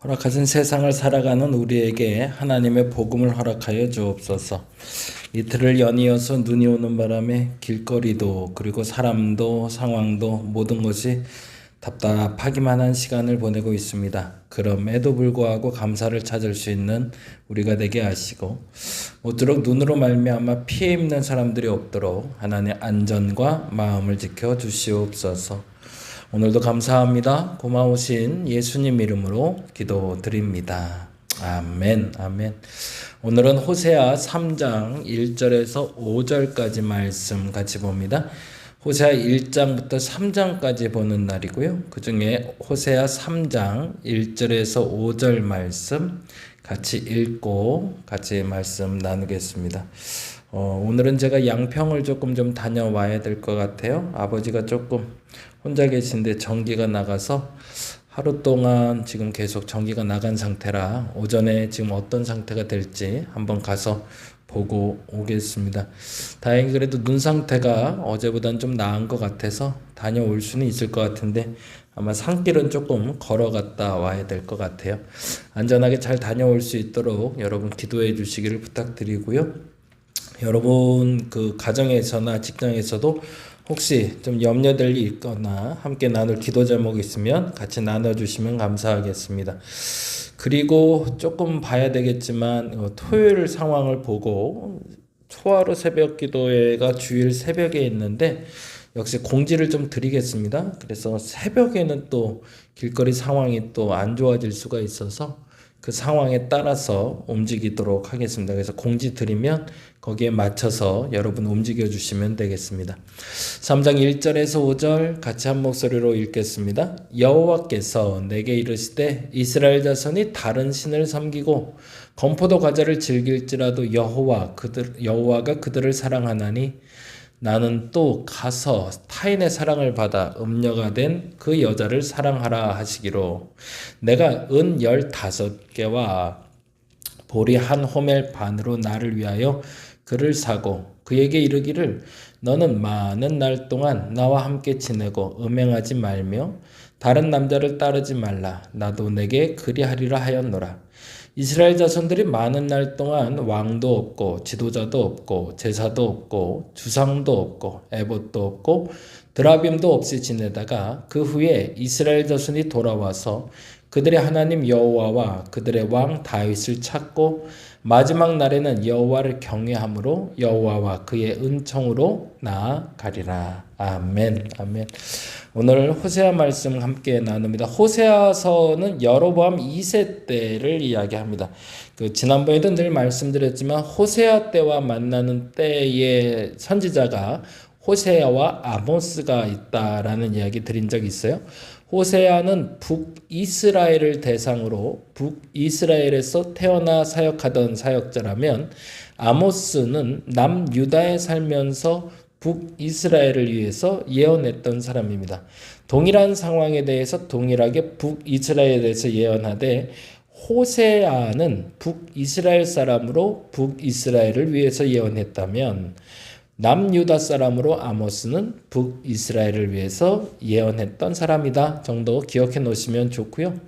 허락하신 세상을 살아가는 우리에게 하나님의 복음을 허락하여 주옵소서. 이틀을 연이어서 눈이 오는 바람에 길거리도 그리고 사람도 상황도 모든 것이 답답하기만 한 시간을 보내고 있습니다. 그럼에도 불구하고 감사를 찾을 수 있는 우리가 되게 하시고 모쪼록 눈으로 말미암아 피해 입는 사람들이 없도록 하나님의 안전과 마음을 지켜 주시옵소서. 오늘도 감사합니다. 고마우신 예수님 이름으로 기도드립니다. 아멘, 아멘. 오늘은 호세아 3장 1절에서 5절까지 말씀 같이 봅니다. 호세아 1장부터 3장까지 보는 날이고요. 그 중에 호세아 3장 1절에서 5절 말씀 같이 읽고 같이 말씀 나누겠습니다. 오늘은 제가 양평을 조금 좀 다녀와야 될 것 같아요. 아버지가 조금 혼자 계신데 전기가 나가서 하루 동안 지금 계속 전기가 나간 상태라 오전에 지금 어떤 상태가 될지 한번 가서 보고 오겠습니다. 다행히 그래도 눈 상태가 어제보다는 좀 나은 것 같아서 다녀올 수는 있을 것 같은데 아마 산길은 조금 걸어갔다 와야 될 것 같아요. 안전하게 잘 다녀올 수 있도록 여러분 기도해 주시기를 부탁드리고요. 여러분 그 가정에서나 직장에서도 혹시 좀 염려될 일 있거나 함께 나눌 기도 제목이 있으면 같이 나눠주시면 감사하겠습니다. 그리고 조금 봐야 되겠지만 토요일 상황을 보고 초하루 새벽 기도회가 주일 새벽에 있는데 역시 공지를 좀 드리겠습니다. 그래서 새벽에는 또 길거리 상황이 또 안 좋아질 수가 있어서 그 상황에 따라서 움직이도록 하겠습니다. 그래서 공지 드리면 거기에 맞춰서 여러분 움직여 주시면 되겠습니다. 3장 1절에서 5절 같이 한 목소리로 읽겠습니다. 여호와께서 내게 이르시되 이스라엘 자손이 다른 신을 섬기고 건포도 과자를 즐길지라도 여호와가 그들을 사랑하나니 나는 또 가서 타인의 사랑을 받아 음녀가 된 그 여자를 사랑하라 하시기로 내가 은 15개와 보리 한 호멜 반으로 나를 위하여 그를 사고 그에게 이르기를 너는 많은 날 동안 나와 함께 지내고 음행하지 말며 다른 남자를 따르지 말라. 나도 내게 그리하리라 하였노라. 이스라엘 자손들이 많은 날 동안 왕도 없고 지도자도 없고 제사도 없고 주상도 없고 에봇도 없고 드라빔도 없이 지내다가 그 후에 이스라엘 자손이 돌아와서 그들의 하나님 여호와와 그들의 왕 다윗을 찾고 마지막 날에는 여호와를 경외함으로 여호와와 그의 은총으로 나아가리라. 아멘, 아멘. 오늘 호세아 말씀 함께 나눕니다. 호세아서는 여로보암 2세 때를 이야기합니다. 지난번에도 늘 말씀드렸지만 호세아 때와 만나는 때의 선지자가 호세아와 아모스가 있다라는 이야기 드린 적이 있어요. 호세아는 북이스라엘을 대상으로 북이스라엘에서 태어나 사역하던 사역자라면 아모스는 남유다에 살면서 북이스라엘을 위해서 예언했던 사람입니다. 동일한 상황에 대해서 동일하게 북이스라엘에 대해서 예언하되 호세아는 북이스라엘 사람으로 북이스라엘을 위해서 예언했다면 남유다 사람으로 아모스는 북이스라엘을 위해서 예언했던 사람이다 정도 기억해 놓으시면 좋고요.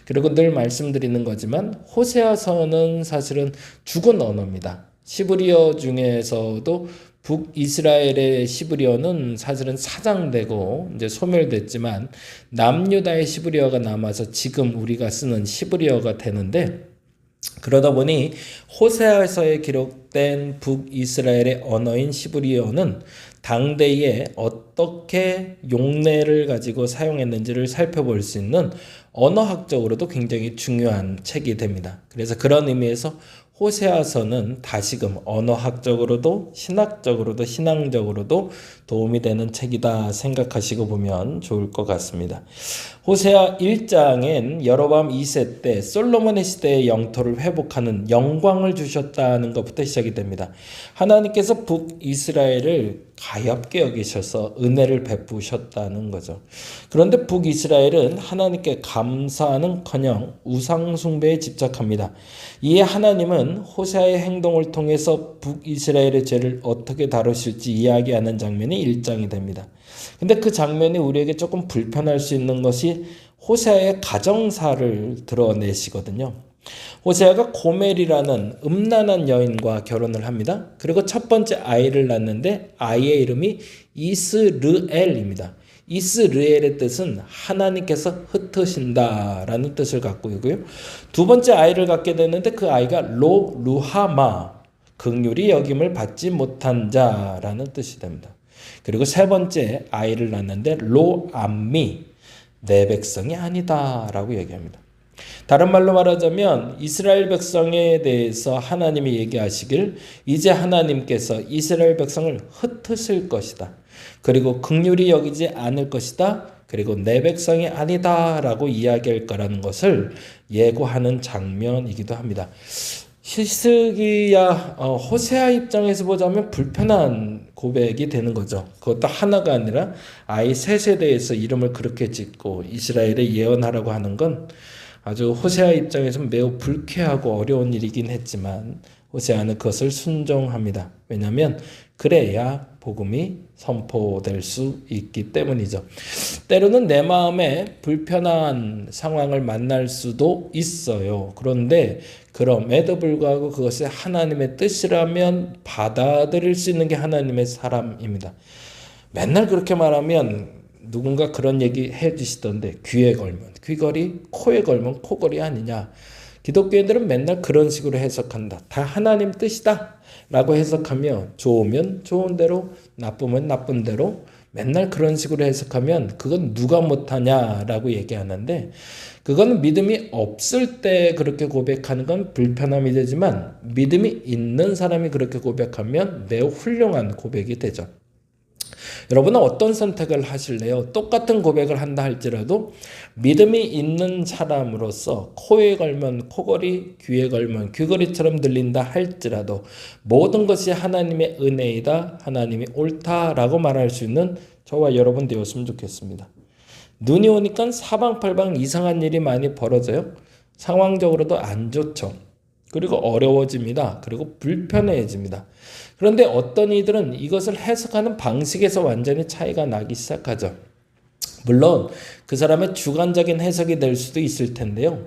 그리고 늘 말씀드리는 거지만 호세아서는 사실은 죽은 언어입니다. 시브리어 중에서도 북이스라엘의 시브리어는 사실은 사장되고 이제 소멸됐지만 남유다의 시브리어가 남아서 지금 우리가 쓰는 시브리어가 되는데 그러다 보니 호세아서에 기록된 북이스라엘의 언어인 시브리어는 당대에 어떻게 용례를 가지고 사용했는지를 살펴볼 수 있는 언어학적으로도 굉장히 중요한 책이 됩니다. 그래서 그런 의미에서 호세아서는 다시금 언어학적으로도 신학적으로도 신앙적으로도 도움이 되는 책이다 생각하시고 보면 좋을 것 같습니다. 호세아 1장엔 여로보암 2세 때 솔로몬의 시대의 영토를 회복하는 영광을 주셨다는 것부터 시작이 됩니다. 하나님께서 북이스라엘을 가엾게 여기셔서 은혜를 베푸셨다는 거죠. 그런데 북이스라엘은 하나님께 감사하는커녕 우상 숭배에 집착합니다. 이에 하나님은 호세아의 행동을 통해서 북이스라엘의 죄를 어떻게 다루실지 이야기하는 장면이 1장이 됩니다. 근데 그 장면이 우리에게 조금 불편할 수 있는 것이 호세아의 가정사를 드러내시거든요. 호세아가 고멜이라는 음란한 여인과 결혼을 합니다. 그리고 첫 번째 아이를 낳는데 아이의 이름이 이스르엘입니다. 이스르엘의 뜻은 하나님께서 흩으신다라는 뜻을 갖고 있고요. 두 번째 아이를 갖게 되는데 그 아이가 루하마, 긍휼히 여김을 받지 못한 자라는 뜻이 됩니다. 그리고 세 번째 아이를 낳는데 로암미, 내 백성이 아니다라고 얘기합니다. 다른 말로 말하자면 이스라엘 백성에 대해서 하나님이 얘기하시길 이제 하나님께서 이스라엘 백성을 흩으실 것이다. 그리고 긍휼히 여기지 않을 것이다. 그리고 내 백성이 아니다라고 이야기할 거라는 것을 예고하는 장면이기도 합니다. 히스기야 호세아 입장에서 보자면 불편한 고백이 되는 거죠. 그것도 하나가 아니라 아이 셋에 대해서 이름을 그렇게 짓고 이스라엘에 예언하라고 하는 건 아주 호세아 입장에서는 매우 불쾌하고 어려운 일이긴 했지만 호세아는 그것을 순종합니다. 왜냐하면 그래야 복음이 선포될 수 있기 때문이죠. 때로는 내 마음에 불편한 상황을 만날 수도 있어요. 그런데 그럼에도 불구하고 그것이 하나님의 뜻이라면 받아들일 수 있는 게 하나님의 사람입니다. 맨날 그렇게 말하면 누군가 그런 얘기 해주시던데 귀에 걸면 귀걸이, 코에 걸면 코걸이 아니냐. 기독교인들은 맨날 그런 식으로 해석한다. 다 하나님 뜻이다 라고 해석하며 좋으면 좋은 대로 나쁘면 나쁜 대로 맨날 그런 식으로 해석하면 그건 누가 못하냐라고 얘기하는데 그건 믿음이 없을 때 그렇게 고백하는 건 불편함이 되지만 믿음이 있는 사람이 그렇게 고백하면 매우 훌륭한 고백이 되죠. 여러분은 어떤 선택을 하실래요? 똑같은 고백을 한다 할지라도 믿음이 있는 사람으로서 코에 걸면 코걸이, 귀에 걸면 귀걸이처럼 들린다 할지라도 모든 것이 하나님의 은혜이다, 하나님이 옳다라고 말할 수 있는 저와 여러분 되었으면 좋겠습니다. 눈이 오니까 사방팔방 이상한 일이 많이 벌어져요. 상황적으로도 안 좋죠. 그리고 어려워집니다. 그리고 불편해집니다. 그런데 어떤 이들은 이것을 해석하는 방식에서 완전히 차이가 나기 시작하죠. 물론 그 사람의 주관적인 해석이 될 수도 있을 텐데요.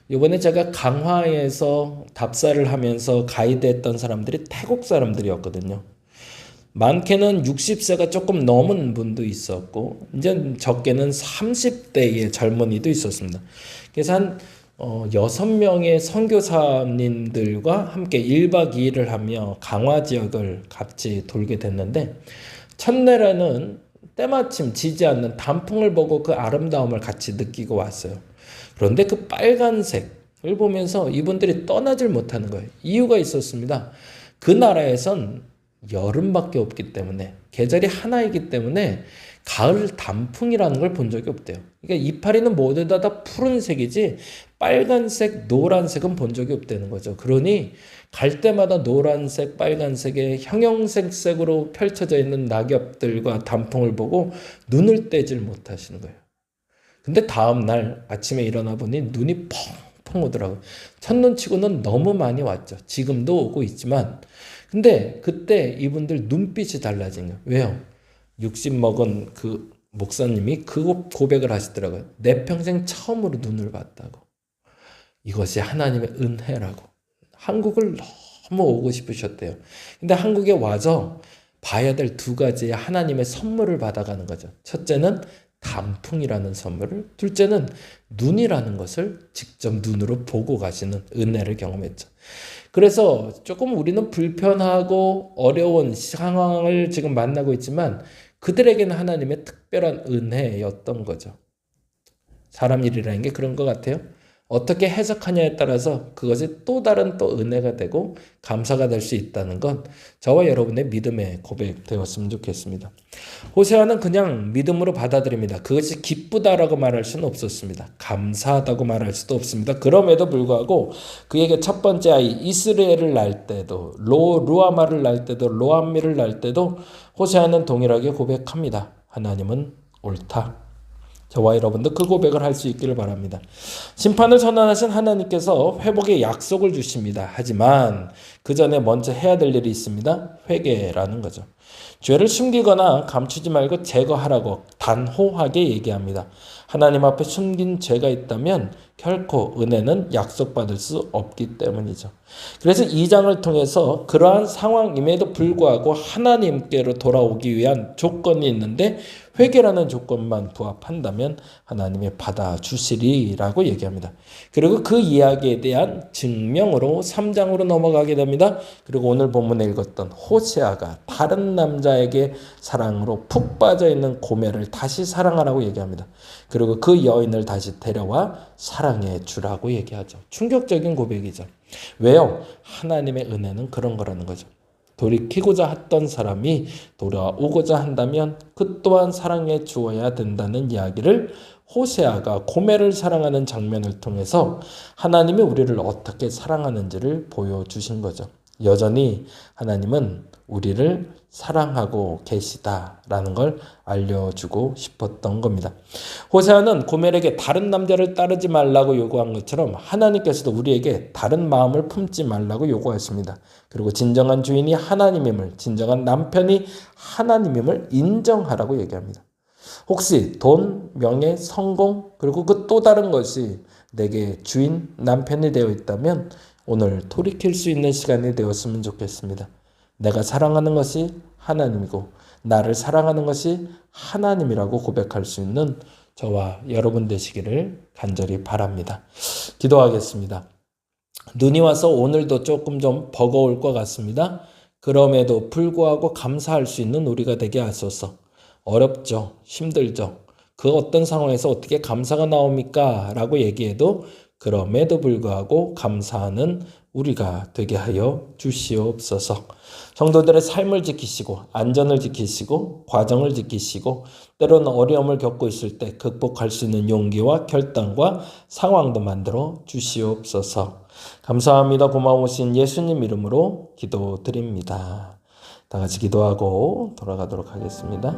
이번에 제가 강화에서 답사를 하면서 가이드했던 사람들이 태국 사람들이었거든요. 많게는 60세가 조금 넘은 분도 있었고 이제 적게는 30대의 젊은이도 있었습니다. 그래서 한 6명의 선교사님들과 함께 1박 2일을 하며 강화 지역을 같이 돌게 됐는데 첫날에는 때마침 지지 않는 단풍을 보고 그 아름다움을 같이 느끼고 왔어요. 그런데 그 빨간색을 보면서 이분들이 떠나질 못하는 거예요. 이유가 있었습니다. 그 나라에선 여름밖에 없기 때문에 계절이 하나이기 때문에 가을 단풍이라는 걸 본 적이 없대요. 그러니까 이파리는 모두 다 푸른색이지 빨간색, 노란색은 본 적이 없다는 거죠. 그러니 갈 때마다 노란색, 빨간색의 형형색색으로 펼쳐져 있는 낙엽들과 단풍을 보고 눈을 떼질 못하시는 거예요. 근데 다음 날 아침에 일어나 보니 눈이 펑펑 오더라고요. 첫눈치고는 너무 많이 왔죠. 지금도 오고 있지만 근데 그때 이분들 눈빛이 달라진 거예요. 왜요? 60 먹은 그 목사님이 그 고백을 하시더라고요. 내 평생 처음으로 눈을 봤다고. 이것이 하나님의 은혜라고. 한국을 너무 오고 싶으셨대요. 근데 한국에 와서 봐야 될 두 가지의 하나님의 선물을 받아가는 거죠. 첫째는 단풍이라는 선물을, 둘째는 눈이라는 것을 직접 눈으로 보고 가시는 은혜를 경험했죠. 그래서 조금 우리는 불편하고 어려운 상황을 지금 만나고 있지만 그들에게는 하나님의 특별한 은혜였던 거죠. 사람 일이라는 게 그런 것 같아요. 어떻게 해석하냐에 따라서 그것이 또 다른 또 은혜가 되고 감사가 될 수 있다는 건 저와 여러분의 믿음의 고백 되었으면 좋겠습니다. 호세아는 그냥 믿음으로 받아들입니다. 그것이 기쁘다라고 말할 수는 없었습니다. 감사하다고 말할 수도 없습니다. 그럼에도 불구하고 그에게 첫 번째 아이 이스라엘을 낳을 때도 루아마를 낳을 때도 로암미를 낳을 때도 호세아는 동일하게 고백합니다. 하나님은 옳다. 저와 여러분도 그 고백을 할 수 있기를 바랍니다. 심판을 선언하신 하나님께서 회복의 약속을 주십니다. 하지만 그 전에 먼저 해야 될 일이 있습니다. 회개라는 거죠. 죄를 숨기거나 감추지 말고 제거하라고 단호하게 얘기합니다. 하나님 앞에 숨긴 죄가 있다면 결코 은혜는 약속받을 수 없기 때문이죠. 그래서 2장을 통해서 그러한 상황임에도 불구하고 하나님께로 돌아오기 위한 조건이 있는데 회개라는 조건만 부합한다면 하나님이 받아주시리라고 얘기합니다. 그리고 그 이야기에 대한 증명으로 3장으로 넘어가게 됩니다. 그리고 오늘 본문에 읽었던 호세아가 다른 남자에게 사랑으로 푹 빠져있는 고멜을 다시 사랑하라고 얘기합니다. 그리고 그 여인을 다시 데려와 사랑해 주라고 얘기하죠. 충격적인 고백이죠. 왜요? 하나님의 은혜는 그런 거라는 거죠. 돌이키고자 했던 사람이 돌아오고자 한다면 그 또한 사랑해 주어야 된다는 이야기를 호세아가 고멜을 사랑하는 장면을 통해서 하나님이 우리를 어떻게 사랑하는지를 보여주신 거죠. 여전히 하나님은 우리를 사랑하고 계시다라는 걸 알려주고 싶었던 겁니다. 호세아는 고멜에게 다른 남자를 따르지 말라고 요구한 것처럼 하나님께서도 우리에게 다른 마음을 품지 말라고 요구하십니다. 그리고 진정한 주인이 하나님임을, 진정한 남편이 하나님임을 인정하라고 얘기합니다. 혹시 돈, 명예, 성공, 그리고 그 또 다른 것이 내게 주인, 남편이 되어 있다면 오늘 돌이킬 수 있는 시간이 되었으면 좋겠습니다. 내가 사랑하는 것이 하나님이고 나를 사랑하는 것이 하나님이라고 고백할 수 있는 저와 여러분 되시기를 간절히 바랍니다. 기도하겠습니다. 눈이 와서 오늘도 조금 좀 버거울 것 같습니다. 그럼에도 불구하고 감사할 수 있는 우리가 되게 하소서. 어렵죠. 힘들죠. 그 어떤 상황에서 어떻게 감사가 나옵니까? 라고 얘기해도 그럼에도 불구하고 감사하는 우리가 되게 하여 주시옵소서. 성도들의 삶을 지키시고 안전을 지키시고 과정을 지키시고 때로는 어려움을 겪고 있을 때 극복할 수 있는 용기와 결단과 상황도 만들어 주시옵소서. 감사합니다. 고마우신 예수님 이름으로 기도드립니다. 다 같이 기도하고 돌아가도록 하겠습니다.